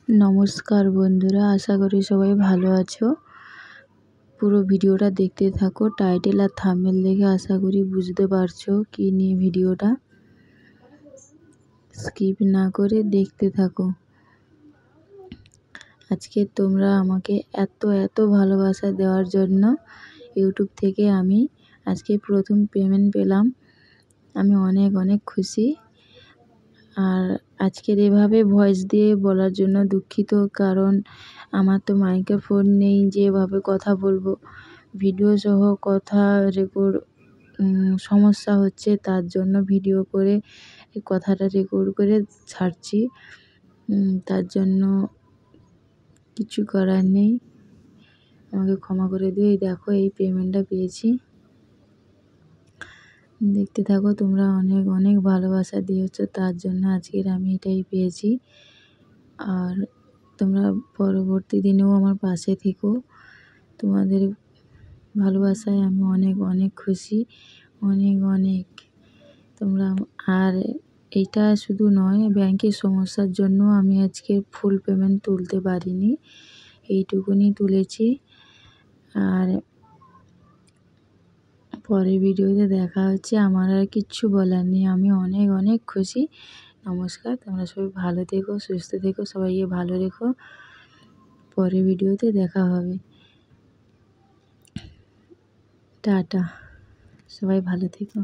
নমস্কার বন্ধুরা, আশা করি সবাই ভালো আছো। পুরো ভিডিওটা দেখতে থাকো। টাইটেল আর থাম্বনেল দেখে আশা করি বুঝতে পারছো কি নিয়ে ভিডিওটা। স্কিপ না করে দেখতে থাকো। আজকে তোমরা আমাকে এত ভালোবাসা দেওয়ার জন্য ইউটিউব থেকে আমি আজকে প্রথম পেমেন্ট পেলাম। আমি অনেক খুশি। আর আজকের এভাবে ভয়েস দিয়ে বলার জন্য দুঃখিত, কারণ আমার তো মাইক্রোফোন নেই যে এভাবে কথা বলবো। ভিডিও সহ কথা রেকর্ড সমস্যা হচ্ছে, তার জন্য ভিডিও করে কথাটা রেকর্ড করে ছাড়ছি। তার জন্য কিছু করার নেই, আমাকে ক্ষমা করে দিও। এই দেখো, এই পেমেন্টটা পেয়েছি। দেখতে থাকো। তোমরা অনেক ভালোবাসা দিয়েছো, তার জন্য আজকের আমি এটাই পেয়েছি। আর তোমরা পরবর্তী দিনেও আমার পাশে থেকো। তোমাদের ভালোবাসায় আমি অনেক খুশি, অনেক। তোমরা আর এইটা শুধু নয়, ব্যাংকের সমস্যার জন্য আমি আজকে ফুল পেমেন্ট তুলতে পারিনি, এইটুকুনি তুলেছি। আর পরের ভিডিওতে দেখা হচ্ছে। আমার আর কিচ্ছু বলার নেই, আমি অনেক খুশি। নমস্কার, তোমরা সবাই ভালো থেকো, সুস্থ থেকো, সবাইকে ভালো রেখো। পরের ভিডিওতে দেখা হবে। টাটা, সবাই ভালো থেকো।